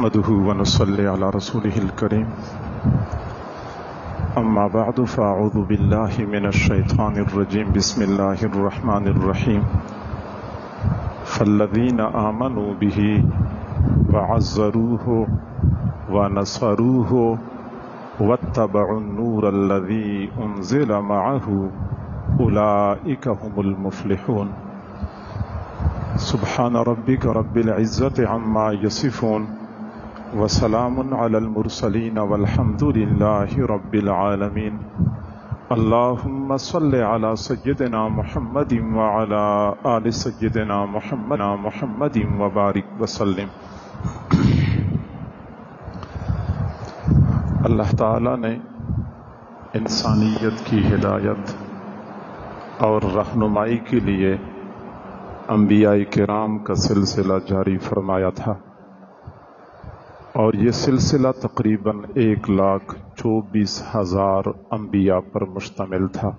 نحمده ونصلي على رسوله الكريم اما بعد فاعوذ بالله من الشيطان الرجيم بسم الله الرحمن الرحيم فالذين آمنوا به وعزروه ونصروه واتبعوا النور الذي انزل معه اولئك هم المفلحون سبحان ربك رب العزة عما يصفون وسلام على المرسلين والحمد لله رب العالمين اللهم صل على سيدنا محمد وعلى آل سيدنا محمد وبارك وسلم۔ اللہ تعالیٰ نے انسانیت کی ہدایت اور رہنمائی کے لیے انبیاء کرام کا سلسلہ جاری فرمایا تھا، اور یہ سلسلہ تقریباً 1,24,000 انبیاء پر مشتمل تھا۔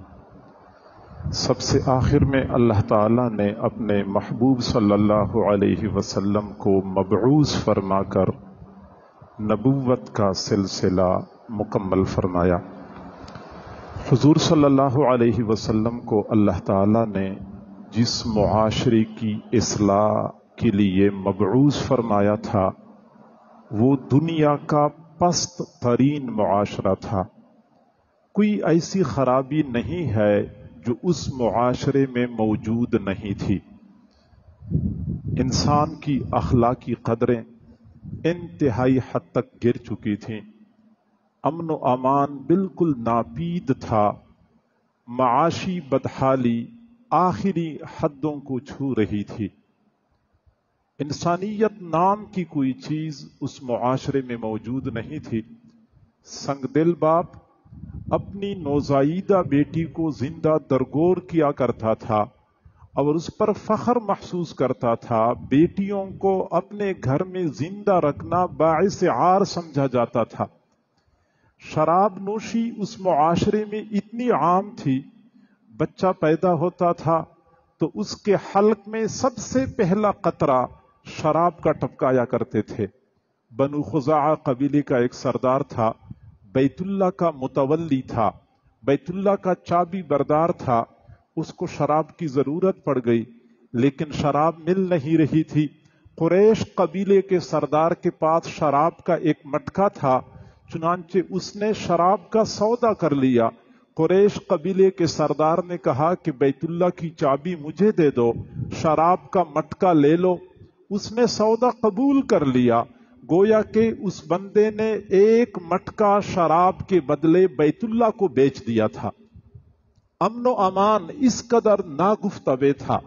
سب سے آخر میں اللہ تعالیٰ نے اپنے محبوب صلی اللہ علیہ وسلم کو مبعوث فرما کر نبوت کا سلسلہ مکمل فرمایا۔ حضور صلی اللہ علیہ وسلم کو اللہ تعالیٰ نے جس معاشرے کی اصلاح کے لیے مبعوث فرمایا تھا وہ دنیا کا پست ترین معاشرہ تھا۔ کوئی ایسی خرابی نہیں ہے جو اس معاشرے میں موجود نہیں تھی۔ انسان کی اخلاقی قدریں انتہائی حد تک گر چکی تھیں، امن و امان بالکل ناپید تھا، معاشی بدحالی آخری حدوں کو چھو رہی تھی۔ انسانیت نام کی کوئی چیز اس معاشرے میں موجود نہیں تھی۔ سنگ دل باپ اپنی نوزائیدہ بیٹی کو زندہ درگور کیا کرتا تھا اور اس پر فخر محسوس کرتا تھا۔ بیٹیوں کو اپنے گھر میں زندہ رکھنا باعث عار سمجھا جاتا تھا۔ شراب نوشی اس معاشرے میں اتنی عام تھی، بچہ پیدا ہوتا تھا تو اس کے حلق میں سب سے پہلا قطرہ شراب کا ٹپکایا کرتے تھے۔ بنو خزاعہ قبیلے کا ایک سردار تھا، بیت اللہ کا متولی تھا، بیت اللہ کا چابی بردار تھا۔ اس کو شراب کی ضرورت پڑ گئی لیکن شراب مل نہیں رہی تھی۔ قریش قبیلے کے سردار کے پاس شراب کا ایک مٹکا تھا، چنانچہ اس نے شراب کا سودا کر لیا۔ قریش قبیلے کے سردار نے کہا کہ بیت اللہ کی چابی مجھے دے دو، شراب کا مٹکا لے لو۔ اس نے سودا قبول کر لیا، گویا کہ اس بندے نے ایک مٹکا شراب کے بدلے بیت اللہ کو بیچ دیا تھا۔ امن و امان اس قدر ناگفتبے تھا۔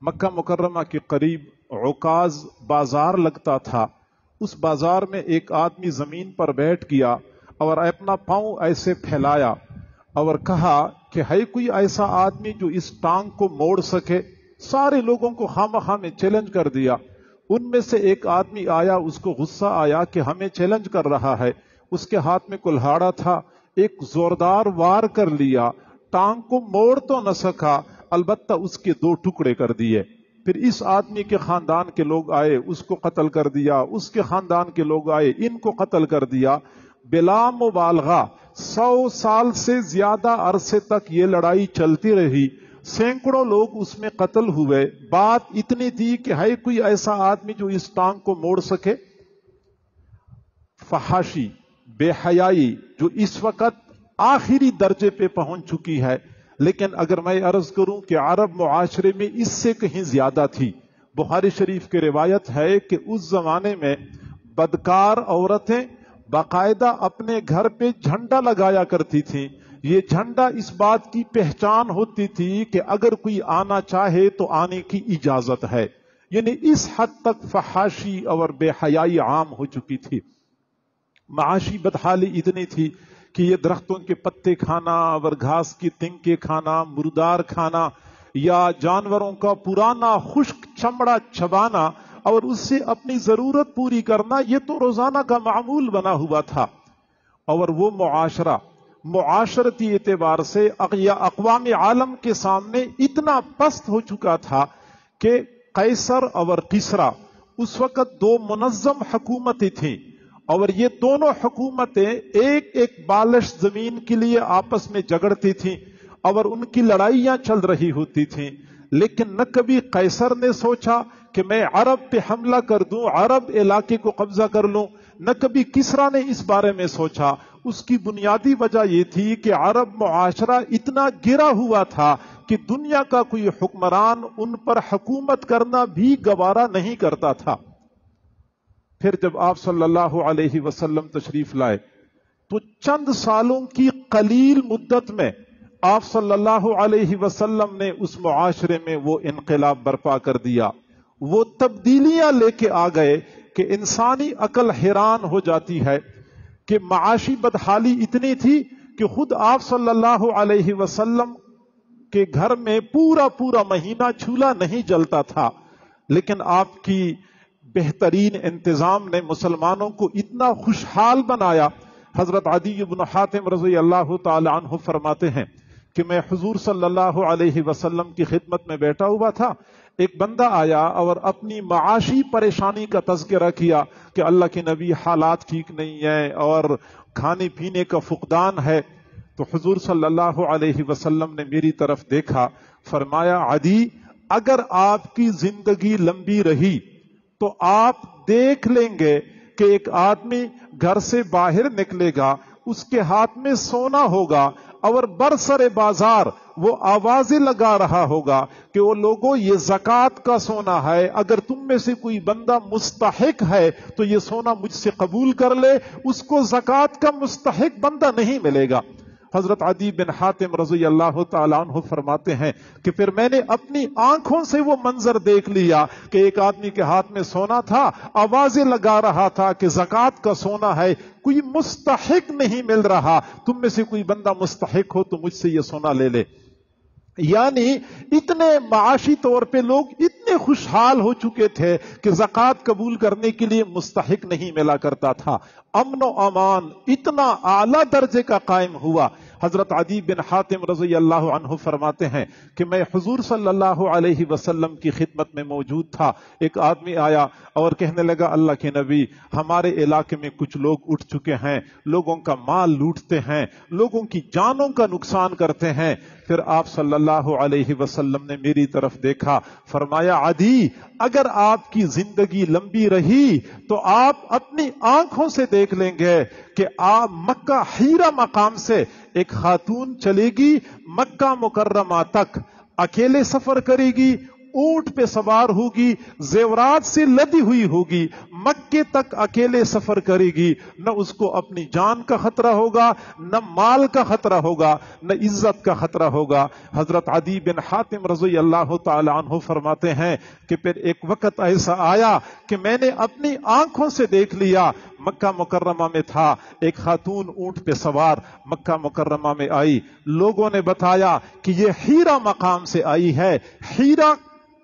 مکہ مکرمہ کے قریب عکاظ بازار لگتا تھا۔ اس بازار میں ایک آدمی زمین پر بیٹھ گیا اور اپنا پاؤں ایسے پھیلایا اور کہا کہ ہے کوئی ایسا آدمی جو اس ٹانگ کو موڑ سکے؟ سارے لوگوں کو خامخواہ میں چیلنج کر دیا۔ ان میں سے ایک آدمی آیا، اس کو غصہ آیا کہ ہمیں چیلنج کر رہا ہے۔ اس کے ہاتھ میں کلہاڑا تھا، ایک زوردار وار کر لیا، ٹانگ کو موڑ تو نہ سکا، البتہ اس کے 2 ٹکڑے کر دیے۔ پھر اس آدمی کے خاندان کے لوگ آئے، اس کو قتل کر دیا، اس کے خاندان کے لوگ آئے، ان کو قتل کر دیا۔ بلا مبالغہ 100 سال سے زیادہ عرصے تک یہ لڑائی چلتی رہی، سینکڑوں لوگ اس میں قتل ہوئے۔ بات اتنی تھی کہ ہے کوئی ایسا آدمی جو اس ٹانگ کو موڑ سکے؟ فحاشی، بے حیائی جو اس وقت آخری درجے پہ پہنچ چکی ہے، لیکن اگر میں عرض کروں کہ عرب معاشرے میں اس سے کہیں زیادہ تھی۔ بخاری شریف کی روایت ہے کہ اس زمانے میں بدکار عورتیں باقاعدہ اپنے گھر پہ جھنڈا لگایا کرتی تھیں۔ یہ جھنڈا اس بات کی پہچان ہوتی تھی کہ اگر کوئی آنا چاہے تو آنے کی اجازت ہے۔ یعنی اس حد تک فحاشی اور بے حیائی عام ہو چکی تھی۔ معاشی بدحالی اتنی تھی کہ یہ درختوں کے پتے کھانا اور گھاس کی تنکے کھانا، مردار کھانا، یا جانوروں کا پرانا خشک چمڑا چبانا اور اس سے اپنی ضرورت پوری کرنا، یہ تو روزانہ کا معمول بنا ہوا تھا۔ اور وہ معاشرہ معاشرتی اعتبار سے اقوام عالم کے سامنے اتنا پست ہو چکا تھا کہ قیصر اور کسریٰ اس وقت دو منظم حکومتیں تھیں اور یہ دونوں حکومتیں ایک ایک بالش زمین کے لیے آپس میں جھگڑتی تھیں اور ان کی لڑائیاں چل رہی ہوتی تھیں، لیکن نہ کبھی قیصر نے سوچا کہ میں عرب پہ حملہ کر دوں، عرب علاقے کو قبضہ کر لوں، نہ کبھی کسریٰ نے اس بارے میں سوچا۔ اس کی بنیادی وجہ یہ تھی کہ عرب معاشرہ اتنا گرا ہوا تھا کہ دنیا کا کوئی حکمران ان پر حکومت کرنا بھی گوارا نہیں کرتا تھا۔ پھر جب آپ صلی اللہ علیہ وسلم تشریف لائے تو چند سالوں کی قلیل مدت میں آپ صلی اللہ علیہ وسلم نے اس معاشرے میں وہ انقلاب برپا کر دیا، وہ تبدیلیاں لے کے آ گئے کہ انسانی عقل حیران ہو جاتی ہے کہ معاشی بدحالی اتنی تھی کہ خود آپ صلی اللہ علیہ وسلم کے گھر میں پورا مہینہ چولہا نہیں جلتا تھا، لیکن آپ کی بہترین انتظام نے مسلمانوں کو اتنا خوشحال بنایا۔ حضرت عدی بن حاتم رضی اللہ تعالی عنہ فرماتے ہیں کہ میں حضور صلی اللہ علیہ وسلم کی خدمت میں بیٹھا ہوا تھا، ایک بندہ آیا اور اپنی معاشی پریشانی کا تذکرہ کیا کہ اللہ کے نبی حالات ٹھیک نہیں ہیں اور کھانے پینے کا فقدان ہے۔ تو حضور صلی اللہ علیہ وسلم نے میری طرف دیکھا، فرمایا عدی اگر آپ کی زندگی لمبی رہی تو آپ دیکھ لیں گے کہ ایک آدمی گھر سے باہر نکلے گا، اس کے ہاتھ میں سونا ہوگا اور برسر بازار وہ آوازیں لگا رہا ہوگا کہ وہ لوگوں یہ زکوٰۃ کا سونا ہے، اگر تم میں سے کوئی بندہ مستحق ہے تو یہ سونا مجھ سے قبول کر لے، اس کو زکوٰۃ کا مستحق بندہ نہیں ملے گا۔ حضرت عدی بن حاتم رضی اللہ تعالیٰ عنہ فرماتے ہیں کہ پھر میں نے اپنی آنکھوں سے وہ منظر دیکھ لیا کہ ایک آدمی کے ہاتھ میں سونا تھا، آوازیں لگا رہا تھا کہ زکوٰۃ کا سونا ہے، کوئی مستحق نہیں مل رہا، تم میں سے کوئی بندہ مستحق ہو تو مجھ سے یہ سونا لے لے۔ یعنی اتنے معاشی طور پہ لوگ اتنے خوشحال ہو چکے تھے کہ زکوٰۃ قبول کرنے کے لیے مستحق نہیں ملا کرتا تھا۔ امن و امان اتنا اعلیٰ درجے کا قائم ہوا۔ حضرت عدی بن حاتم رضی اللہ عنہ فرماتے ہیں کہ میں حضور صلی اللہ علیہ وسلم کی خدمت میں موجود تھا، ایک آدمی آیا اور کہنے لگا اللہ کے نبی ہمارے علاقے میں کچھ لوگ اٹھ چکے ہیں، لوگوں کا مال لوٹتے ہیں، لوگوں کی جانوں کا نقصان کرتے ہیں۔ پھر آپ صلی اللہ علیہ وسلم نے میری طرف دیکھا، فرمایا عدی اگر آپ کی زندگی لمبی رہی تو آپ اپنی آنکھوں سے دیکھ لیں گے کہ آپ مکہ حیرہ مقام سے ایک خاتون چلے گی مکہ مکرمہ تک، اکیلے سفر کرے گی، اونٹ پہ سوار ہوگی، زیورات سے لدی ہوئی ہوگی، مکے تک اکیلے سفر کرے گی، نہ اس کو اپنی جان کا خطرہ ہوگا، نہ مال کا خطرہ ہوگا، نہ عزت کا خطرہ ہوگا۔ حضرت عدی بن حاتم رضی اللہ تعالی عنہ فرماتے ہیں کہ پھر ایک وقت ایسا آیا کہ میں نے اپنی آنکھوں سے دیکھ لیا، مکہ مکرمہ میں تھا، ایک خاتون اونٹ پہ سوار مکہ مکرمہ میں آئی، لوگوں نے بتایا کہ یہ حیرہ مقام سے آئی ہے۔ حیرہ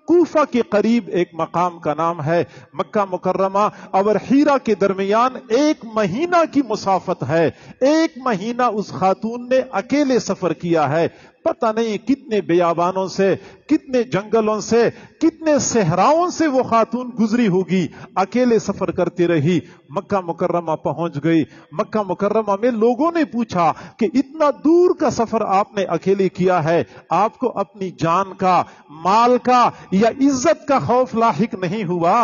کوفہ کے قریب ایک مقام کا نام ہے، مکہ مکرمہ اور حیرہ کے درمیان 1 مہینہ کی مسافت ہے، 1 مہینہ اس خاتون نے اکیلے سفر کیا ہے۔ پتہ نہیں کتنے بیابانوں سے، کتنے جنگلوں سے، کتنے صحراؤں سے وہ خاتون گزری ہوگی، اکیلے سفر کرتی رہی، مکہ مکرمہ پہنچ گئی۔ مکہ مکرمہ میں لوگوں نے پوچھا کہ اتنا دور کا سفر آپ نے اکیلے کیا ہے، آپ کو اپنی جان کا، مال کا یا عزت کا خوف لاحق نہیں ہوا؟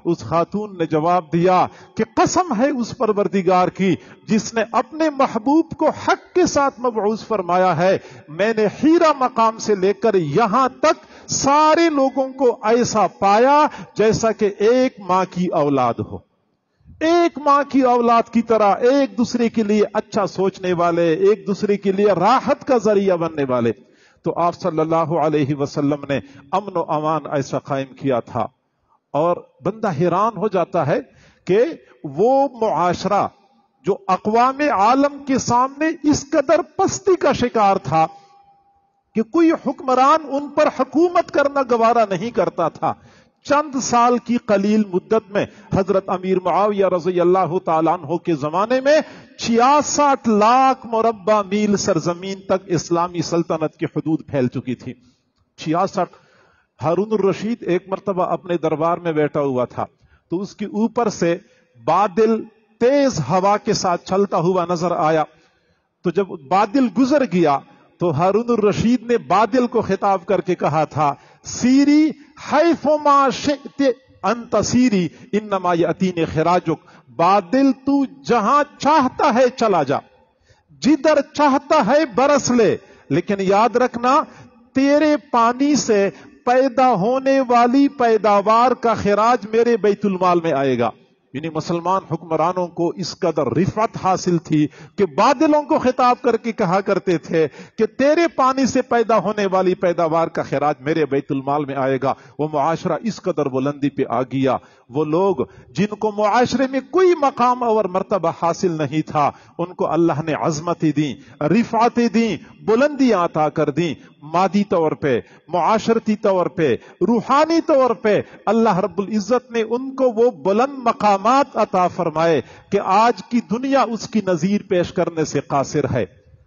اس خاتون نے جواب دیا کہ قسم ہے اس پروردگار کی جس نے اپنے محبوب کو حق کے ساتھ مبعوث فرمایا ہے، میں نے حیرہ مقام سے لے کر یہاں تک سارے لوگوں کو ایسا پایا جیسا کہ ایک ماں کی اولاد ہو، ایک ماں کی اولاد کی طرح، ایک دوسرے کے لیے اچھا سوچنے والے، ایک دوسرے کے لیے راحت کا ذریعہ بننے والے۔ تو آپ صلی اللہ علیہ وسلم نے امن و امان ایسا قائم کیا تھا، اور بندہ حیران ہو جاتا ہے کہ وہ معاشرہ جو اقوام عالم کے سامنے اس قدر پستی کا شکار تھا کہ کوئی حکمران ان پر حکومت کرنا گوارا نہیں کرتا تھا، چند سال کی قلیل مدت میں حضرت امیر معاویہ رضی اللہ تعالیٰ عنہ کے زمانے میں 66 لاکھ مربع میل سرزمین تک اسلامی سلطنت کی حدود پھیل چکی تھی۔ 66۔ ہارون الرشید ایک مرتبہ اپنے دربار میں بیٹھا ہوا تھا تو اس کے اوپر سے بادل تیز ہوا کے ساتھ چلتا ہوا نظر آیا. تو جب بادل گزر گیا تو ہارون الرشید نے بادل کو خطاب کر کے کہا تھا سیری حیثما شئت ان تسیری انما یاتین خراجک. بادل تو جہاں چاہتا ہے چلا جا، جدھر چاہتا ہے برس لے، لیکن یاد رکھنا تیرے پانی سے پیدا ہونے والی پیداوار کا خراج میرے بیت المال میں آئے گا. یعنی مسلمان حکمرانوں کو اس قدر رفعت حاصل تھی کہ بادلوں کو خطاب کر کے کہا کرتے تھے کہ تیرے پانی سے پیدا ہونے والی پیداوار کا خراج میرے بیت المال میں آئے گا. وہ معاشرہ اس قدر بلندی پہ آ گیا. وہ لوگ جن کو معاشرے میں کوئی مقام اور مرتبہ حاصل نہیں تھا، ان کو اللہ نے عظمتیں دیں، رفعتیں دیں، بلندیاں عطا کر دیں. مادی طور پہ، معاشرتی طور پہ، روحانی طور پہ اللہ رب العزت نے ان کو وہ بلند مقامات عطا فرمائے کہ آج کی دنیا اس کی نظیر پیش کرنے سے قاصر ہے.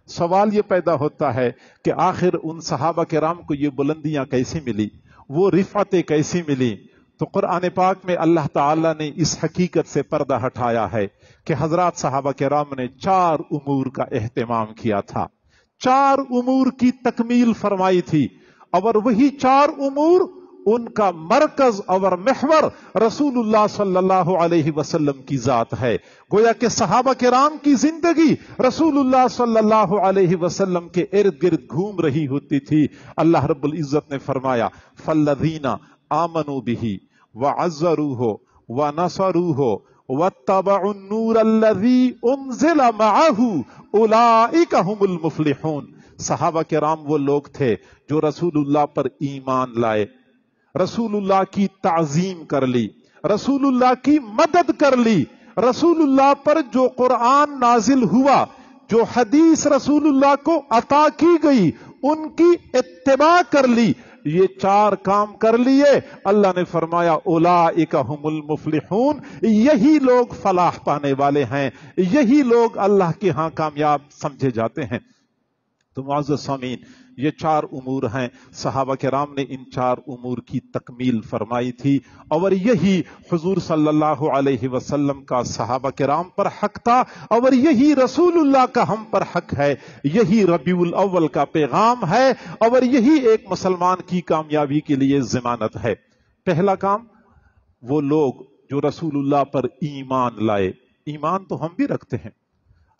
سوال یہ پیدا ہوتا ہے کہ آخر ان صحابہ کرام کو یہ بلندیاں کیسی ملی، وہ رفعتیں کیسی ملی؟ تو قرآن پاک میں اللہ تعالیٰ نے اس حقیقت سے پردہ ہٹایا ہے کہ حضرات صحابہ کرام نے 4 امور کا اہتمام کیا تھا، 4 امور کی تکمیل فرمائی تھی، اور وہی 4 امور ان کا مرکز اور محور رسول اللہ صلی اللہ علیہ وسلم کی ذات ہے. گویا کہ صحابہ کرام کی زندگی رسول اللہ صلی اللہ علیہ وسلم کے ارد گرد گھوم رہی ہوتی تھی. اللہ رب العزت نے فرمایا فالذین آمنوا بہ وعزروہ ونصروہ واتبعوا النور الذی انزل معہ اولئک ھم المفلحون. صحابہ کرام وہ لوگ تھے جو رسول اللہ پر ایمان لائے، رسول اللہ کی تعظیم کر لی، رسول اللہ کی مدد کر لی، رسول اللہ پر جو قرآن نازل ہوا، جو حدیث رسول اللہ کو عطا کی گئی، ان کی اتباع کر لی. یہ 4 کام کر لیے. اللہ نے فرمایا اولئک ھم المفلحون، یہی لوگ فلاح پانے والے ہیں، یہی لوگ اللہ کے ہاں کامیاب سمجھے جاتے ہیں. تو معزز سامعین، یہ 4 امور ہیں. صحابہ کرام نے ان 4 امور کی تکمیل فرمائی تھی، اور یہی حضور صلی اللہ علیہ وسلم کا صحابہ کرام پر حق تھا، اور یہی رسول اللہ کا ہم پر حق ہے. یہی ربیع الاول کا پیغام ہے، اور یہی ایک مسلمان کی کامیابی کے لیے ضمانت ہے. پہلا کام، وہ لوگ جو رسول اللہ پر ایمان لائے. ایمان تو ہم بھی رکھتے ہیں،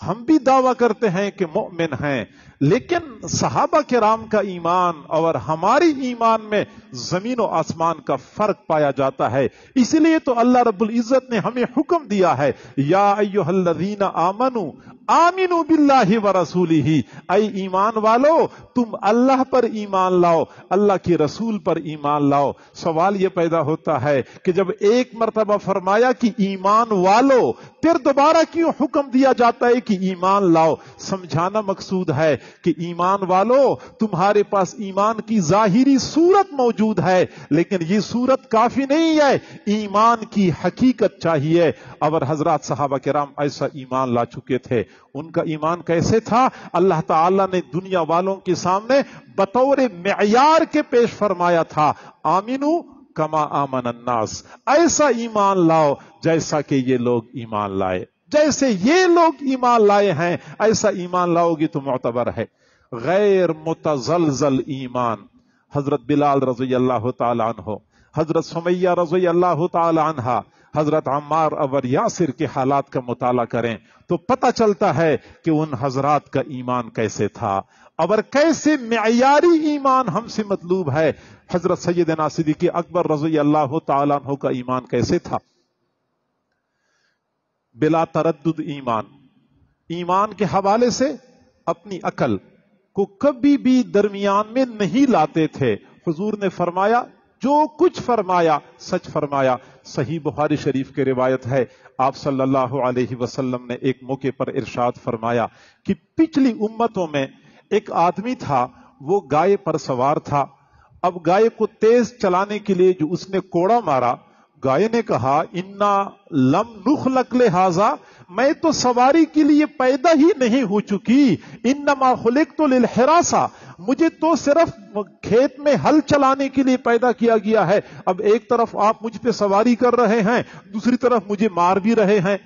ہم بھی دعویٰ کرتے ہیں کہ مومن ہیں، لیکن صحابہ کرام کا ایمان اور ہماری ایمان میں زمین و آسمان کا فرق پایا جاتا ہے. اسی لیے تو اللہ رب العزت نے ہمیں حکم دیا ہے یا ایھا الذین آمنوا آمنوا باللہ ورسولہ. اے ایمان والو، تم اللہ پر ایمان لاؤ، اللہ کے رسول پر ایمان لاؤ. سوال یہ پیدا ہوتا ہے کہ جب ایک مرتبہ فرمایا کہ ایمان والو، پھر دوبارہ کیوں حکم دیا جاتا ہے کہ ایمان لاؤ؟ سمجھانا مقصود ہے کہ ایمان والو، تمہارے پاس ایمان کی ظاہری صورت موجود ہے، لیکن یہ صورت کافی نہیں ہے، ایمان کی حقیقت چاہیے. اور حضرات صحابہ کرام ایسا ایمان لا چکے تھے. ان کا ایمان کیسے تھا؟ اللہ تعالیٰ نے دنیا والوں کے سامنے بطور معیار کے پیش فرمایا تھا آمنو کما آمن الناس. ایسا ایمان لاؤ جیسا کہ یہ لوگ ایمان لائے، جیسے یہ لوگ ایمان لائے ہیں ایسا ایمان لاؤ گی تو معتبر ہے. غیر متزلزل ایمان. حضرت بلال رضی اللہ تعالی عنہ، حضرت سمیہ رضی اللہ تعالی عنہ، حضرت عمار اور یاسر کے حالات کا مطالعہ کریں تو پتہ چلتا ہے کہ ان حضرات کا ایمان کیسے تھا اور کیسے معیاری ایمان ہم سے مطلوب ہے. حضرت سیدنا صدیق اکبر رضی اللہ تعالی عنہ کا ایمان کیسے تھا؟ بلا تردد ایمان. ایمان کے حوالے سے اپنی عقل کو کبھی بھی درمیان میں نہیں لاتے تھے. حضور نے فرمایا، جو کچھ فرمایا سچ فرمایا. صحیح بخاری شریف کی روایت ہے، آپ صلی اللہ علیہ وسلم نے ایک موقع پر ارشاد فرمایا کہ پچھلی امتوں میں ایک آدمی تھا، وہ گائے پر سوار تھا. اب گائے کو تیز چلانے کے لیے جو اس نے کوڑا مارا، گائے نے کہا انا لم نخلق لہذا، میں تو سواری کے لیے پیدا ہی نہیں ہو چکی، انما خلقت للحراسہ، مجھے تو صرف کھیت میں ہل چلانے کے لیے پیدا کیا گیا ہے، اب ایک طرف آپ مجھ پہ سواری کر رہے ہیں، دوسری طرف مجھے مار بھی رہے ہیں۔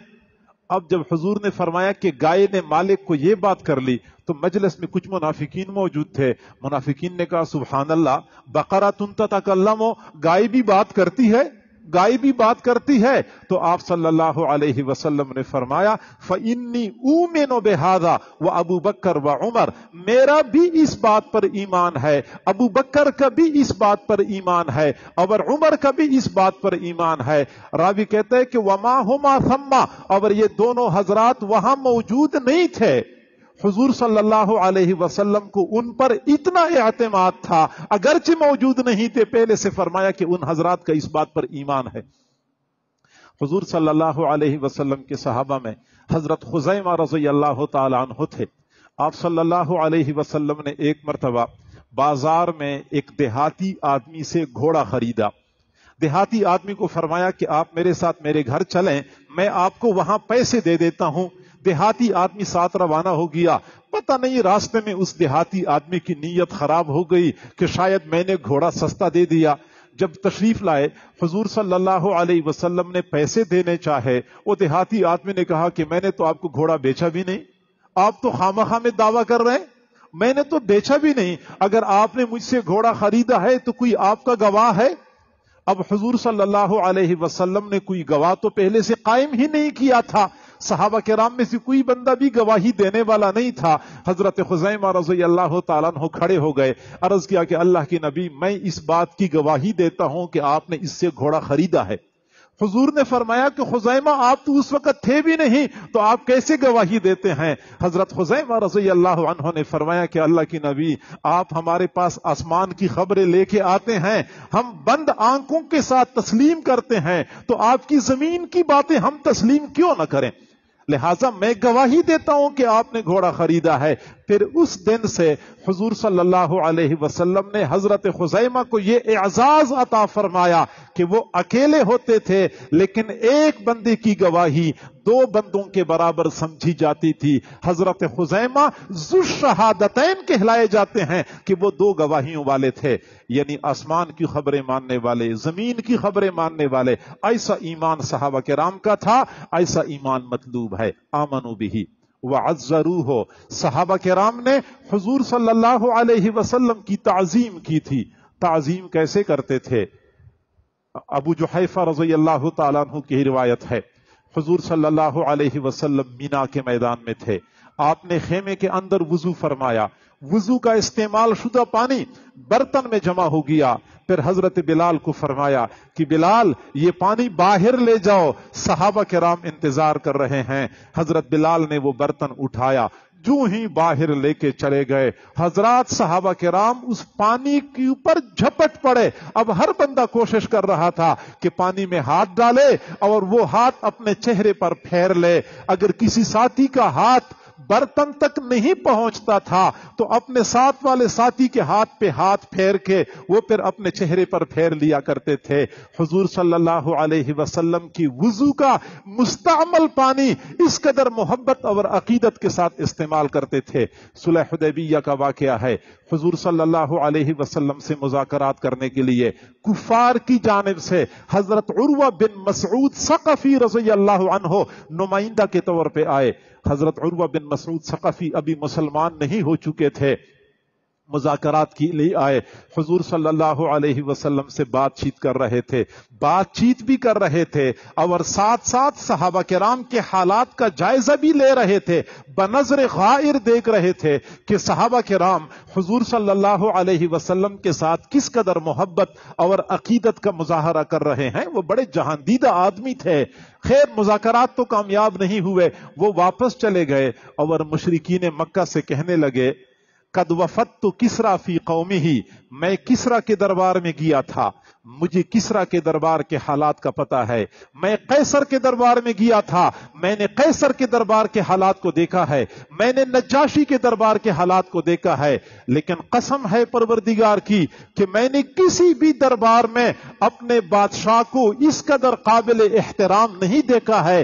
اب جب حضور نے فرمایا کہ گائے نے مالک کو یہ بات کر لی تو مجلس میں کچھ منافقین موجود تھے، منافقین نے کہا سبحان اللہ، بقرۃ تتکلم، گائے بھی بات کرتی ہے، گائے بھی بات کرتی ہے۔ تو آپ صلی اللہ علیہ وسلم نے فرمایا فإنی أؤمن بهذا وأبو بکر وعمر، میرا بھی اس بات پر ایمان ہے، ابو بکر کا بھی اس بات پر ایمان ہے، اور عمر کا بھی اس بات پر ایمان ہے۔ راوی کہتے ہیں کہ وما ہما ثم، اور یہ دونوں حضرات وہاں موجود نہیں تھے۔ حضور صلی اللہ علیہ وسلم کو ان پر اتنا اعتماد تھا، اگرچہ موجود نہیں تھے، پہلے سے فرمایا کہ ان حضرات کا اس بات پر ایمان ہے۔ حضور صلی اللہ علیہ وسلم کے صحابہ میں حضرت خزیمہ رضی اللہ تعالی عنہ تھے۔ آپ صلی اللہ علیہ وسلم نے ایک مرتبہ بازار میں ایک دیہاتی آدمی سے گھوڑا خریدا۔ دیہاتی آدمی کو فرمایا کہ آپ میرے ساتھ میرے گھر چلیں، میں آپ کو وہاں پیسے دے دیتا ہوں۔ دیہاتی آدمی ساتھ روانہ ہو گیا۔ پتہ نہیں راستے میں اس دیہاتی آدمی کی نیت خراب ہو گئی کہ شاید میں نے گھوڑا سستا دے دیا۔ جب تشریف لائے حضور صلی اللہ علیہ وسلم نے پیسے دینے چاہے، وہ دیہاتی آدمی نے کہا کہ میں نے تو آپ کو گھوڑا بیچا بھی نہیں، آپ تو خامخواہ میں دعویٰ کر رہے ہیں، میں نے تو بیچا بھی نہیں، اگر آپ نے مجھ سے گھوڑا خریدا ہے تو کوئی آپ کا گواہ ہے؟ اب حضور صلی اللہ علیہ وسلم نے کوئی گواہ تو پہلے سے قائم ہی نہیں کیا تھا، صحابہ کرام میں سے کوئی بندہ بھی گواہی دینے والا نہیں تھا۔ حضرت خزیمہ رضی اللہ تعالیٰ عنہ کھڑے ہو گئے، عرض کیا کہ اللہ کے نبی، میں اس بات کی گواہی دیتا ہوں کہ آپ نے اس سے گھوڑا خریدا ہے۔ حضور نے فرمایا کہ خزیمہ آپ تو اس وقت تھے بھی نہیں، تو آپ کیسے گواہی دیتے ہیں؟ حضرت خزیمہ رضی اللہ عنہ نے فرمایا کہ اللہ کی نبی، آپ ہمارے پاس آسمان کی خبریں لے کے آتے ہیں، ہم بند آنکھوں کے ساتھ تسلیم کرتے ہیں، تو آپ کی زمین کی باتیں ہم تسلیم کیوں نہ کریں؟ لہٰذا میں گواہی دیتا ہوں کہ آپ نے گھوڑا خریدا ہے۔ پھر اس دن سے حضور صلی اللہ علیہ وسلم نے حضرت خزیمہ کو یہ اعزاز عطا فرمایا کہ وہ اکیلے ہوتے تھے لیکن ایک بندے کی گواہی دو بندوں کے برابر سمجھی جاتی تھی۔ حضرت خزیمہ ذو الشہادتین کہلائے جاتے ہیں کہ وہ دو گواہیوں والے تھے، یعنی آسمان کی خبریں ماننے والے، زمین کی خبریں ماننے والے۔ ایسا ایمان صحابہ کرام کا تھا، ایسا ایمان مطلوب ہے۔ آمنوا بہ وعزروہ، صحابہ کرام نے حضور صلی اللہ علیہ وسلم کی تعظیم کی تھی۔ تعظیم کیسے کرتے تھے؟ ابو جحیفہ رضی اللہ تعالیٰ عنہ کی روایت ہے، حضور صلی اللہ علیہ وسلم مینا کے میدان میں تھے، آپ نے خیمے کے اندر وضو فرمایا، وضو کا استعمال شدہ پانی برتن میں جمع ہو گیا، پھر حضرت بلال کو فرمایا کہ بلال یہ پانی باہر لے جاؤ، صحابہ کرام انتظار کر رہے ہیں۔ حضرت بلال نے وہ برتن اٹھایا، جو ہی باہر لے کے چلے گئے، حضرات صحابہ کرام اس پانی کے اوپر جھپٹ پڑے۔ اب ہر بندہ کوشش کر رہا تھا کہ پانی میں ہاتھ ڈالے اور وہ ہاتھ اپنے چہرے پر پھیر لے۔ اگر کسی ساتھی کا ہاتھ برتن تک نہیں پہنچتا تھا تو اپنے ساتھ والے ساتھی کے ہاتھ پہ ہاتھ پھیر کے وہ پھر اپنے چہرے پر پھیر لیا کرتے تھے۔ حضور صلی اللہ علیہ وسلم کی وضو کا مستعمل پانی اس قدر محبت اور عقیدت کے ساتھ استعمال کرتے تھے۔ صلح حدیبیہ کا واقعہ ہے، حضور صلی اللہ علیہ وسلم سے مذاکرات کرنے کے لیے کفار کی جانب سے حضرت عروہ بن مسعود ثقفی رضی اللہ عنہ نمائندہ کے طور پہ آئے۔ حضرت عروہ بن مسعود ثقفی ابھی مسلمان نہیں ہو چکے تھے، مذاکرات کے لیے آئے، حضور صلی اللہ علیہ وسلم سے بات چیت کر رہے تھے، بات چیت بھی کر رہے تھے اور ساتھ ساتھ صحابہ کرام کے حالات کا جائزہ بھی لے رہے تھے، بنظر غائر دیکھ رہے تھے کہ صحابہ کرام حضور صلی اللہ علیہ وسلم کے ساتھ کس قدر محبت اور عقیدت کا مظاہرہ کر رہے ہیں۔ وہ بڑے جہاندیدہ آدمی تھے۔ خیر مذاکرات تو کامیاب نہیں ہوئے، وہ واپس چلے گئے اور مشرکین مکہ سے کہنے لگے قد وفدت کسریٰ فی قومہ، میں کسریٰ کے دربار میں گیا تھا، مجھے کسریٰ کے دربار کے حالات کا پتہ ہے، میں قیصر کے دربار میں گیا تھا، میں نے قیصر کے دربار کے حالات کو دیکھا ہے، میں نے نجاشی کے دربار کے حالات کو دیکھا ہے، لیکن قسم ہے پروردگار کی کہ میں نے کسی بھی دربار میں اپنے بادشاہ کو اس قدر قابل احترام نہیں دیکھا ہے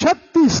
36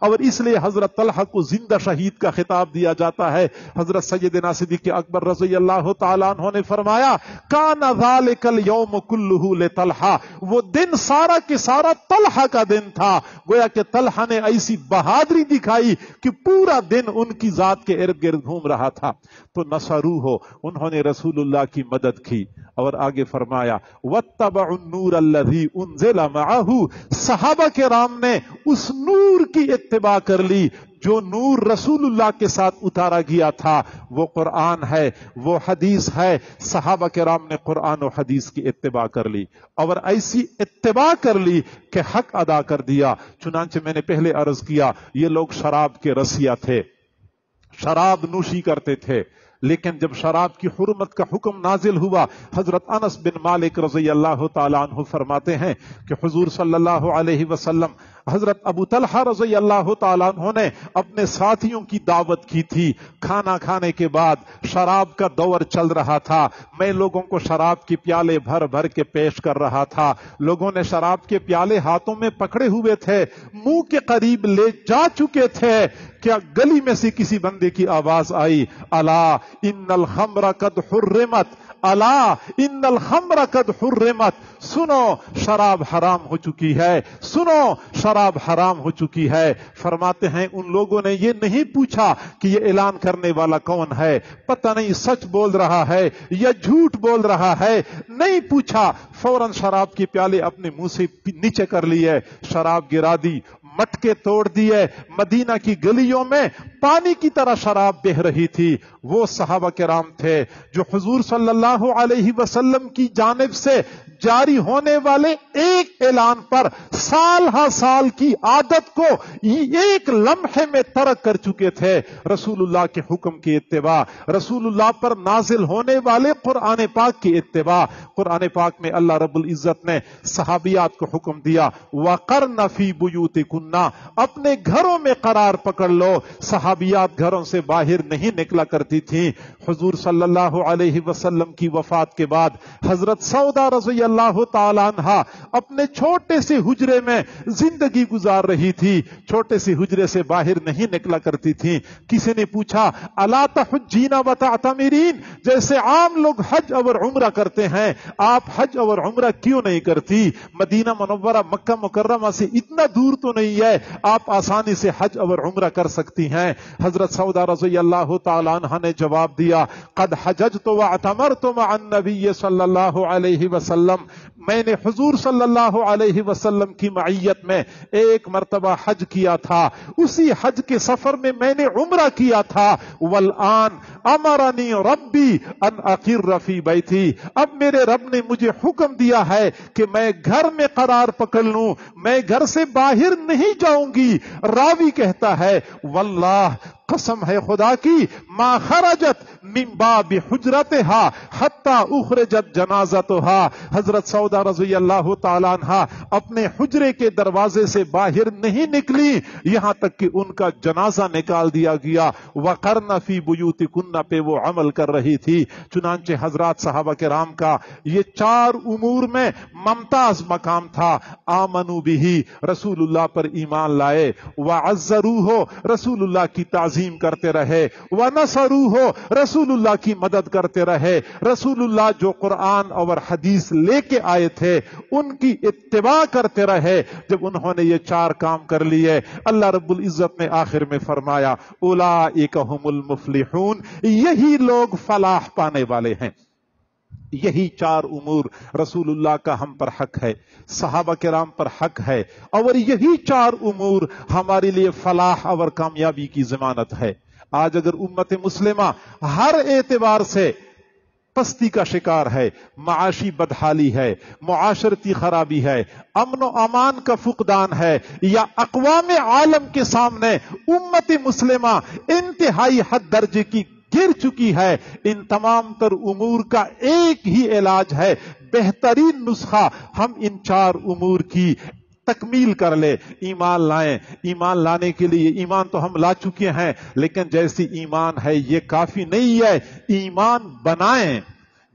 اور اس لیے حضرت طلحہ کو زندہ شہید کا خطاب دیا جاتا ہے۔ حضرت سیدنا صدیق اکبر رضی اللہ تعالیٰ عنہ نے فرمایا کان ذالک الیوم کلہ لطلحہ، وہ دن سارا کے سارا طلحہ کا دن تھا۔ گویا کہ طلحہ نے ایسی بہادری دکھائی کہ پورا دن ان کی ذات کے ارد گرد گھوم رہا تھا۔ تو نصروہ، انہوں نے رسول اللہ کی مدد کی، اور آگے فرمایا واتبعوا النور الذی انزل معہ، صحابہ کرام نے اس نور کی اتباع کر لی جو نور رسول اللہ کے ساتھ اتارا گیا تھا۔ وہ قرآن ہے، وہ حدیث ہے۔ صحابہ کرام نے قرآن و حدیث کی اتباع کر لی، اور ایسی اتباع کر لی کہ حق ادا کر دیا۔ چنانچہ میں نے پہلے عرض کیا یہ لوگ شراب کے رسیا تھے، شراب نوشی کرتے تھے، لیکن جب شراب کی حرمت کا حکم نازل ہوا، حضرت انس بن مالک رضی اللہ تعالیٰ عنہ فرماتے ہیں کہ حضور صلی اللہ علیہ وسلم حضرت ابو طلحہ رضی اللہ تعالیٰ عنہ نے اپنے ساتھیوں کی دعوت کی تھی۔ کھانا کھانے کے بعد شراب کا دور چل رہا تھا، میں لوگوں کو شراب کے پیالے بھر بھر کے پیش کر رہا تھا۔ لوگوں نے شراب کے پیالے ہاتھوں میں پکڑے ہوئے تھے، منہ کے قریب لے جا چکے تھے، کیا گلی میں سے کسی بندے کی آواز آئی الا ان الخمر قد حرمت، الا ان الخمر قد حرمت، سنو شراب حرام ہو چکی ہے، سنو شراب حرام ہو چکی ہے۔ فرماتے ہیں ان لوگوں نے یہ نہیں پوچھا کہ یہ اعلان کرنے والا کون ہے، پتہ نہیں سچ بول رہا ہے یا جھوٹ بول رہا ہے، نہیں پوچھا، فوراً شراب کے پیالے اپنے منہ سے نیچے کر لیے، شراب گرا دی، مٹکے توڑ دیے۔ مدینہ کی گلیوں میں پانی کی طرح شراب بہ رہی تھی۔ وہ صحابہ کرام تھے جو حضور صلی اللہ علیہ وسلم کی جانب سے جاری ہونے والے ایک اعلان پر سال ہا سال کی عادت کو ایک لمحے میں ترک کر چکے تھے۔ رسول اللہ کے حکم کی اتباع، رسول اللہ پر نازل ہونے والے قرآن پاک کی اتباع۔ قرآن پاک میں اللہ رب العزت نے صحابیات کو حکم دیا وَقَرْنَ فِي بُيُوتِكُنَّ، اپنے گھروں میں قرار پکڑ لو۔ صحابیات گھروں سے باہر نہیں نکلا کرتی تھیں۔ حضور صلی اللہ علیہ وسلم کی وفات کے بعد حضرت سودا رضی اللہ تعالی عنہ اپنے چھوٹے سے حجرے میں زندگی گزار رہی تھی، چھوٹے سے حجرے سے باہر نہیں نکلا کرتی تھی۔ کسی نے پوچھا الا تحجین وتعتمرین، جیسے عام لوگ حج اور عمرہ کرتے ہیں آپ حج اور عمرہ کیوں نہیں کرتی؟ مدینہ منورہ مکہ مکرمہ سے اتنا دور تو نہیں ہے، آپ آسانی سے حج اور عمرہ کر سکتی ہیں۔ حضرت سودا رضی اللہ تعالی عنہ نے جواب دیا قد حججت واعتمرت مع النبی صلی اللہ علیہ وسلم، میں نے حضور صلی اللہ علیہ وسلم کی معیت میں ایک مرتبہ حج کیا تھا، اسی حج کے سفر میں میں نے عمرہ کیا تھا۔ والآن امرنی ربی ان اقر فی بیتی، اب میرے رب نے مجھے حکم دیا ہے کہ میں گھر میں قرار پکڑ لوں، میں گھر سے باہر نہیں جاؤں گی۔ راوی کہتا ہے واللہ، قسم ہے خدا کی، ما خرجت من باب حجرتها حتی اخرجت جنازتها، حضرت سودا رضی اللہ تعالی عنہ اپنے حجرے کے دروازے سے باہر نہیں نکلی یہاں تک کہ ان کا جنازہ نکال دیا گیا۔ وقرن فی بیوتکن پہ وہ عمل کر رہی تھی۔ چنانچہ حضرات صحابہ کرام کا یہ چار امور میں ممتاز مقام تھا۔ آمنوا بہ، رسول اللہ پر ایمان لائے، وعزروہ، رسول اللہ کی تعظیم کرتے رہے، ونصروہ، رسول اللہ کی مدد کرتے رہے۔ رسول اللہ جو قرآن اور حدیث لے کے آئے تھے ان کی اتباع کرتے رہے۔ جب انہوں نے یہ چار کام کر لیے، اللہ رب العزت نے آخر میں فرمایا اولئک ھم المفلحون، یہی لوگ فلاح پانے والے ہیں۔ یہی چار امور رسول اللہ کا ہم پر حق ہے، صحابہ کرام پر حق ہے، اور یہی چار امور ہمارے لیے فلاح اور کامیابی کی ضمانت ہے۔ آج اگر امت مسلمہ ہر اعتبار سے پستی کا شکار ہے، معاشی بدحالی ہے، معاشرتی خرابی ہے، امن و امان کا فقدان ہے، یا اقوام عالم کے سامنے امت مسلمہ انتہائی حد درجے کی گر چکی ہے، ان تمام تر امور کا ایک ہی علاج ہے، بہترین نسخہ ہم ان چار امور کی تکمیل کر لے، ایمان لائیں۔ ایمان لانے کے لیے ایمان تو ہم لا چکے ہیں، لیکن جیسی ایمان ہے یہ کافی نہیں ہے، ایمان بنائیں۔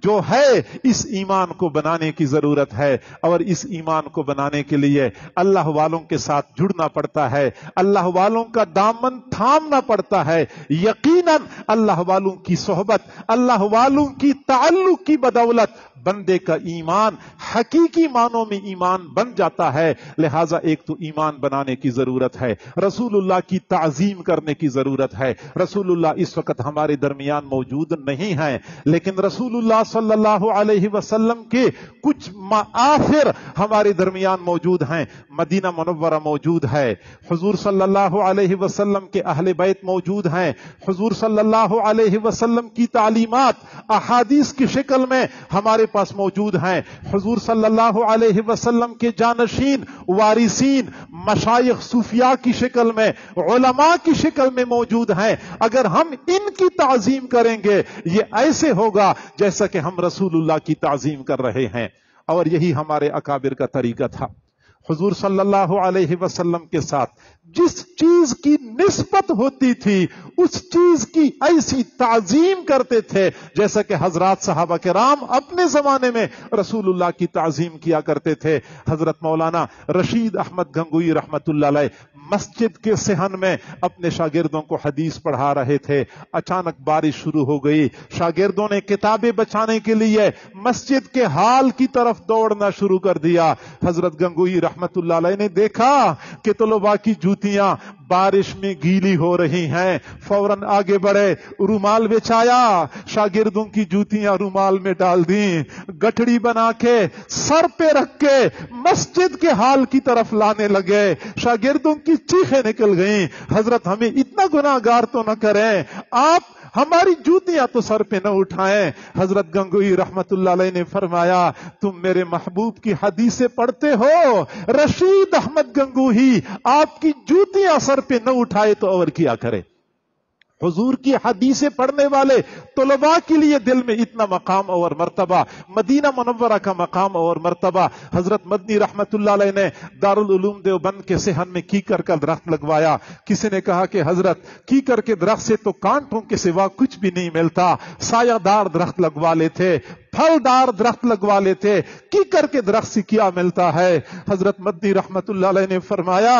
جو ہے اس ایمان کو بنانے کی ضرورت ہے، اور اس ایمان کو بنانے کے لیے اللہ والوں کے ساتھ جڑنا پڑتا ہے، اللہ والوں کا دامن تھامنا پڑتا ہے۔ یقیناً اللہ والوں کی صحبت، اللہ والوں کی تعلق کی بدولت بندے کا ایمان حقیقی معنوں میں ایمان بن جاتا ہے۔ لہذا ایک تو ایمان بنانے کی ضرورت ہے، رسول اللہ کی تعظیم کرنے کی ضرورت ہے۔ رسول اللہ اس وقت ہمارے درمیان موجود نہیں ہیں، لیکن رسول اللہ صلی اللہ علیہ وسلم کے کچھ معاصر ہمارے درمیان موجود ہیں۔ مدینہ منورہ موجود ہے، حضور صلی اللہ علیہ وسلم کے اہل بیت موجود ہیں، حضور صلی اللہ علیہ وسلم کی تعلیمات احادیث کی شکل میں ہمارے پاس موجود ہیں، حضور صلی اللہ علیہ وسلم کے جانشین وارثین مشایخ صوفیاء کی شکل میں، علماء کی شکل میں موجود ہیں۔ اگر ہم ان کی تعظیم کریں گے یہ ایسے ہوگا جیسا کہ ہم رسول اللہ کی تعظیم کر رہے ہیں، اور یہی ہمارے اکابر کا طریقہ تھا۔ حضور صلی اللہ علیہ وسلم کے ساتھ جس چیز کی نسبت ہوتی تھی اس چیز کی ایسی تعظیم کرتے تھے جیسا کہ حضرات صحابہ کرام اپنے زمانے میں رسول اللہ کی تعظیم کیا کرتے تھے۔ حضرت مولانا رشید احمد گنگوئی رحمت اللہ علیہ مسجد کے صحن میں اپنے شاگردوں کو حدیث پڑھا رہے تھے، اچانک بارش شروع ہو گئی، شاگردوں نے کتابیں بچانے کے لیے مسجد کے ہال کی طرف دوڑنا شروع کر دیا۔ حضرت گنگوئی رحمت اللہ علیہ نے دیکھا کہ طلباء کی جوتیاں بارش میں گیلی ہو رہی ہیں، فوراً آگے بڑھے، رومال بچھایا، شاگردوں کی جوتیاں رومال میں ڈال دیں، گٹھڑی بنا کے سر پہ رکھ کے مسجد کے ہال کی طرف لانے لگے۔ شاگردوں کی چیخیں نکل گئیں، حضرت ہمیں اتنا گناہگار تو نہ کریں، آپ ہماری جوتیاں تو سر پہ نہ اٹھائیں۔ حضرت گنگوئی رحمت اللہ علیہ نے فرمایا تم میرے محبوب کی حدیثیں پڑھتے ہو، رشید احمد گنگوہی آپ کی جوتیاں سر پہ نہ اٹھائے تو اور کیا کرے؟ حضور کی حدیثیں پڑھنے والے طلباء کے لیے دل میں اتنا مقام اور مرتبہ، مدینہ منورہ کا مقام اور مرتبہ۔ حضرت مدنی رحمت اللہ علیہ نے دارالعلوم دیوبند کے صحن میں کیکر کا درخت لگوایا۔ کسی نے کہا کہ حضرت کیکر کے درخت سے تو کانٹوں کے سوا کچھ بھی نہیں ملتا، سایہ دار درخت لگوا لیتے، پھلدار درخت لگوا لیتے، کیکر کے درخت سے کیا ملتا ہے؟ حضرت مدنی رحمت اللہ علیہ نے فرمایا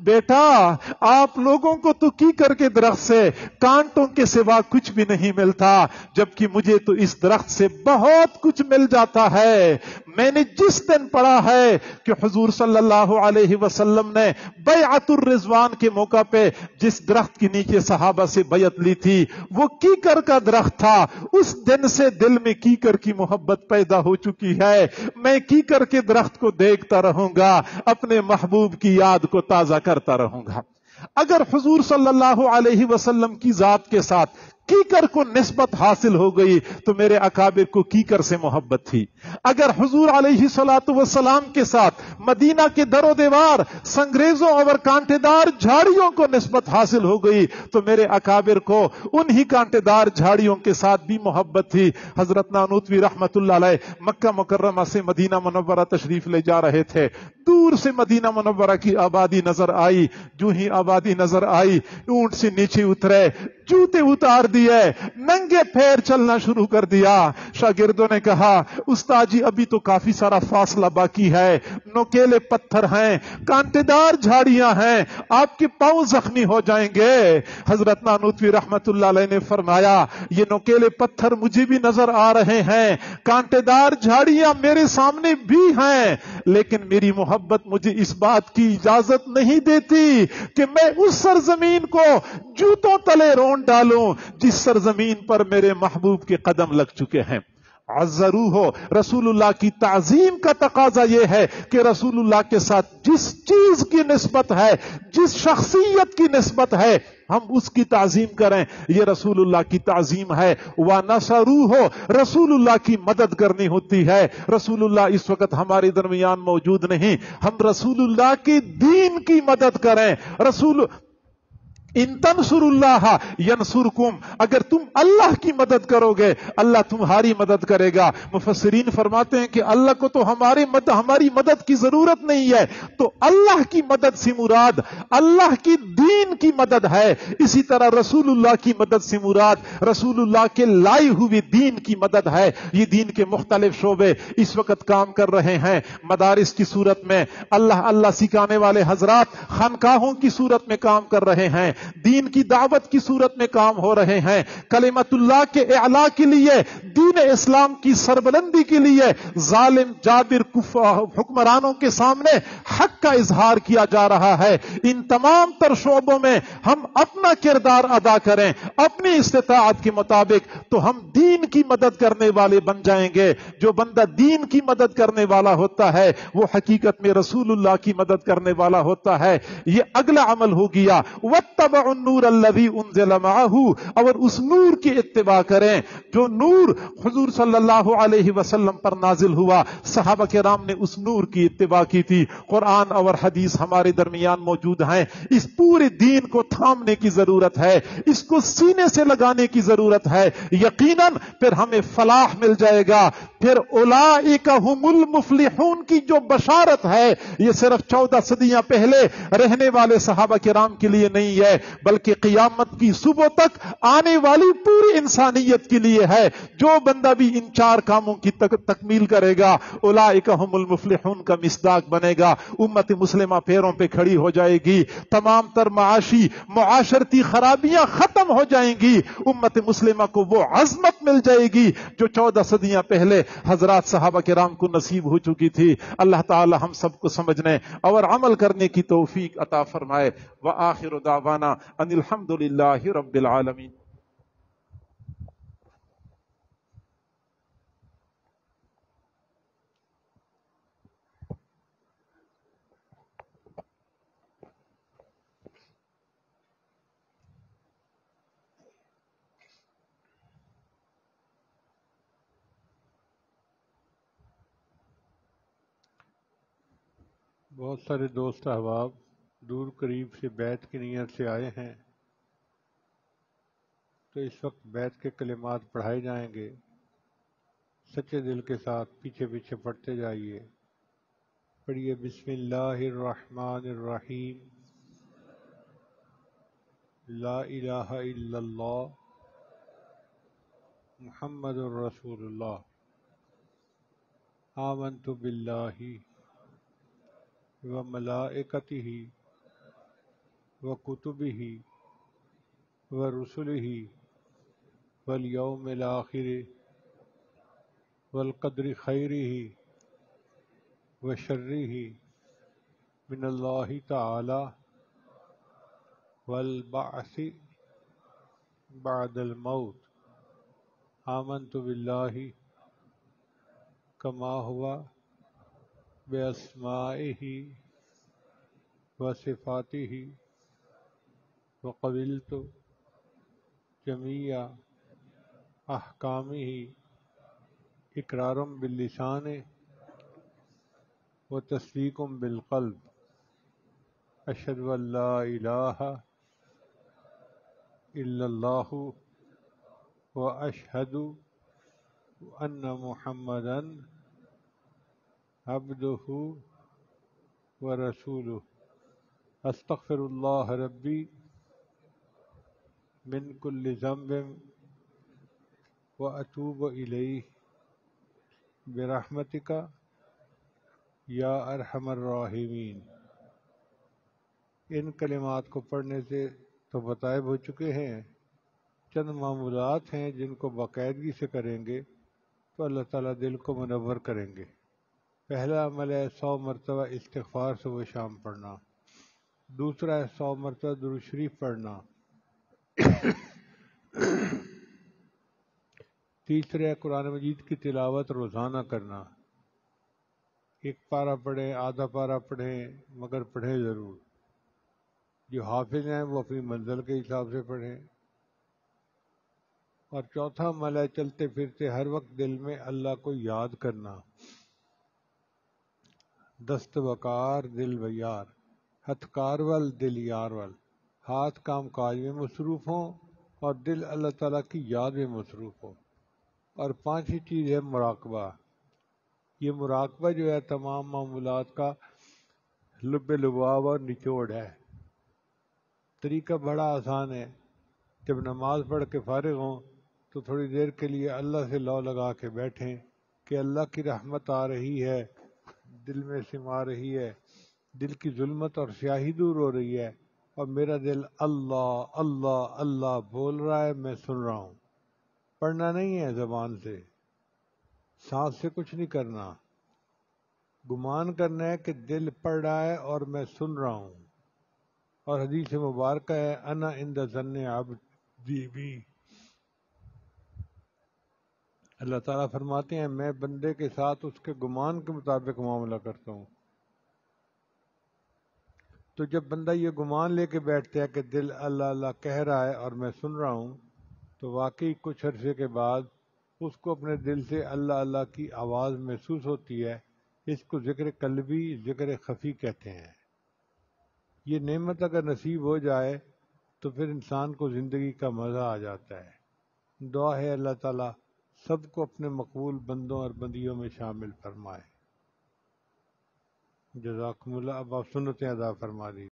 بیٹا آپ لوگوں کو تو کیکر کے درخت سے کانٹوں کے سوا کچھ بھی نہیں ملتا، جبکہ مجھے تو اس درخت سے بہت کچھ مل جاتا ہے۔ میں نے جس دن پڑھا ہے کہ حضور صلی اللہ علیہ وسلم نے بیعت الرضوان کے موقع پہ جس درخت کے نیچے صحابہ سے بیعت لی تھی وہ کیکر کا درخت تھا، اس دن سے دل میں کیکر کی محبت پیدا ہو چکی ہے۔ میں کیکر کے درخت کو دیکھتا رہوں گا، اپنے محبوب کی یاد کو تازہ کرتا رہوں گا۔ اگر حضور صلی اللہ علیہ وسلم کی ذات کے ساتھ کیکر کو نسبت حاصل ہو گئی تو میرے اکابر کو کیکر سے محبت تھی۔ اگر حضور علیہ الصلوۃ والسلام کے ساتھ مدینہ کے در و دیوار سنگریزوں اور کانٹے دار جھاڑیوں کو نسبت حاصل ہو گئی تو میرے اکابر کو انہی کانٹے دار جھاڑیوں کے ساتھ بھی محبت تھی۔ حضرت نانوتوی رحمت اللہ علیہ مکہ مکرمہ سے مدینہ منورہ تشریف لے جا رہے تھے، دور سے مدینہ منورہ کی آبادی نظر آئی، جو ہی آبادی نظر آئی اونٹ سے نیچے اترے، جوتے اتار دیے، ننگے پیر چلنا شروع کر دیا۔ شاگردوں نے کہا استاد جی ابھی تو کافی سارا فاصلہ باقی ہے، نوکیلے پتھر ہیں، کانٹے دار جھاڑیاں ہیں، آپ کے پاؤں زخمی ہو جائیں گے۔ حضرت نانوتوی رحمت اللہ علیہ نے فرمایا یہ نوکیلے پتھر مجھے بھی نظر آ رہے ہیں، کانٹے دار جھاڑیاں میرے سامنے بھی ہیں، لیکن میری محبت مجھے اس بات کی اجازت نہیں دیتی کہ میں اس سرزمین کو جوتوں تلے رون ڈالوں جس سرزمین پر میرے محبوب کے قدم لگ چکے ہیں۔ عزروہ، رسول اللہ کی تعظیم کا تقاضا یہ ہے کہ رسول اللہ کے ساتھ جس چیز کی نسبت ہے، جس شخصیت کی نسبت ہے، ہم اس کی تعظیم کریں۔ یہ رسول اللہ کی تعظیم ہے۔ وَنَصَرُوهُ، رسول اللہ کی مدد کرنی ہوتی ہے۔ رسول اللہ اس وقت ہمارے درمیان موجود نہیں، ہم رسول اللہ کے دین کی مدد کریں۔ ان تنصراللہ ینصرکم، اگر تم اللہ کی مدد کرو گے اللہ تمہاری مدد کرے گا۔ مفسرین فرماتے ہیں کہ اللہ کو تو ہماری مدد کی ضرورت نہیں ہے، تو اللہ کی مدد سے مراد اللہ کی دین کی مدد ہے۔ اسی طرح رسول اللہ کی مدد سے مراد رسول اللہ کے لائی ہوئی دین کی مدد ہے۔ یہ دین کے مختلف شعبے اس وقت کام کر رہے ہیں، مدارس کی صورت میں اللہ سکھانے والے حضرات خانقاہوں کی صورت میں کام کر رہے ہیں، دین کی دعوت کی صورت میں کام ہو رہے ہیں، کلمت اللہ کے اعلاء کے لیے، دین اسلام کی سربلندی کے لیے ظالم جابر حکمرانوں کے سامنے حق کا اظہار کیا جا رہا ہے۔ ان تمام تر شعبوں میں ہم اپنا کردار ادا کریں اپنی استطاعت کے مطابق تو ہم دین کی مدد کرنے والے بن جائیں گے۔ جو بندہ دین کی مدد کرنے والا ہوتا ہے وہ حقیقت میں رسول اللہ کی مدد کرنے والا ہوتا ہے۔ یہ اگلا عمل ہو گیا، واتبعوا النور الذی انزل معہ، اور اس نور کی اتباع کریں جو نور حضور صلی اللہ علیہ وسلم پر نازل ہوا۔ صحابہ کرام نے اس نور کی اتباع کی تھی۔ قرآن اور حدیث ہمارے درمیان موجود ہیں، اس پورے دین کو تھامنے کی ضرورت ہے، اس کو سینے سے لگانے کی ضرورت ہے، یقیناً پھر ہمیں فلاح مل جائے گا۔ پھر اولئک هم المفلحون کی جو بشارت ہے یہ صرف 14 صدیاں پہلے رہنے والے صحابہ کرام کے لیے نہیں ہے، بلکہ قیامت کی صبح تک آنے والی پوری انسانیت کے لیے ہے۔ جو بندہ بھی ان 4 کاموں کی تکمیل کرے گا اولئک هم المفلحون کا مصداق بنے گا، امت مسلمہ پیروں پہ کھڑی ہو جائے گی، تمام تر معاشرتی خرابیاں ختم ہو جائیں گی، امت مسلمہ کو وہ عظمت مل جائے گی جو 14 صدیاں پہلے حضرات صحابہ کرام کو نصیب ہو چکی تھی۔ اللہ تعالی ہم سب کو سمجھنے اور عمل کرنے کی توفیق عطا فرمائے۔ وآخر دعوانا ان الحمد للہ رب العالمین۔ بہت سارے دوست احباب دور قریب سے بیت کی نیت سے آئے ہیں، تو اس وقت بیت کے کلمات پڑھائے جائیں گے، سچے دل کے ساتھ پیچھے پیچھے پڑھتے جائیے۔ پڑھیے بسم اللہ الرحمن الرحیم، لا الہ الا اللہ محمد الرسول اللہ، آمنت باللہ وملائکتہ وکتبہ ورسلہ والیوم الآخر والقدر خیرہ وشرہ من اللہ تعالی والبعث بعد الموت، آمنت باللہ کما ہوا بأسمائہ وصفاتہ وقبلت جمیع احکامہ اقرار باللسان وتصدیق بالقلب، اشہد ان لا الہ الا اللہ واشہد ان محمدا عبدہ ورسولہ، استغفر اللہ ربی من کل ذنب واتوب الیہ برحمتک یا ارحم الراحمین۔ ان کلمات کو پڑھنے سے تو بتائب ہو چکے ہیں، چند معمولات ہیں جن کو باقاعدگی سے کریں گے تو اللہ تعالیٰ دل کو منور کریں گے۔ پہلا عمل ہے 100 مرتبہ استغفار صبح شام پڑھنا، دوسرا ہے 100 مرتبہ درود شریف پڑھنا، تیسرا ہے قرآن مجید کی تلاوت روزانہ کرنا، ایک پارہ پڑھیں آدھا پارہ پڑھیں مگر پڑھیں ضرور، جو حافظ ہیں وہ اپنی منزل کے حساب سے پڑھیں، اور چوتھا عمل ہے چلتے پھرتے ہر وقت دل میں اللہ کو یاد کرنا، دست وقار دل بیار، ہتھ کار ول دل یار ول، ہاتھ کام کاج میں مصروف ہوں اور دل اللہ تعالیٰ کی یاد میں مصروف ہو۔ اور پانچویں چیز ہے مراقبہ۔ یہ مراقبہ جو ہے تمام معمولات کا لب لباب اور نچوڑ ہے۔ طریقہ بڑا آسان ہے، جب نماز پڑھ کے فارغ ہوں تو تھوڑی دیر کے لیے اللہ سے لو لگا کے بیٹھیں کہ اللہ کی رحمت آ رہی ہے، دل میں سما رہی ہے، دل کی ظلمت اور سیاہی دور ہو رہی ہے، اور میرا دل اللہ اللہ اللہ بول رہا ہے، میں سن رہا ہوں۔ پڑھنا نہیں ہے زبان سے، سانس سے کچھ نہیں کرنا، گمان کرنا ہے کہ دل پڑھ رہا ہے اور میں سن رہا ہوں۔ اور حدیث مبارکہ ہے انا عند ظن عبدی بی، اللہ تعالیٰ فرماتے ہیں میں بندے کے ساتھ اس کے گمان کے مطابق معاملہ کرتا ہوں۔ تو جب بندہ یہ گمان لے کے بیٹھتا ہے کہ دل اللہ اللہ کہہ رہا ہے اور میں سن رہا ہوں، تو واقعی کچھ عرصے کے بعد اس کو اپنے دل سے اللہ اللہ کی آواز محسوس ہوتی ہے۔ اس کو ذکر قلبی، ذکر خفی کہتے ہیں۔ یہ نعمت اگر نصیب ہو جائے تو پھر انسان کو زندگی کا مزہ آ جاتا ہے۔ دعا ہے اللہ تعالیٰ سب کو اپنے مقبول بندوں اور بندیوں میں شامل فرمائے۔ جزاکم اللہ۔ اب آپ سنتیں ادا فرما دیجیے۔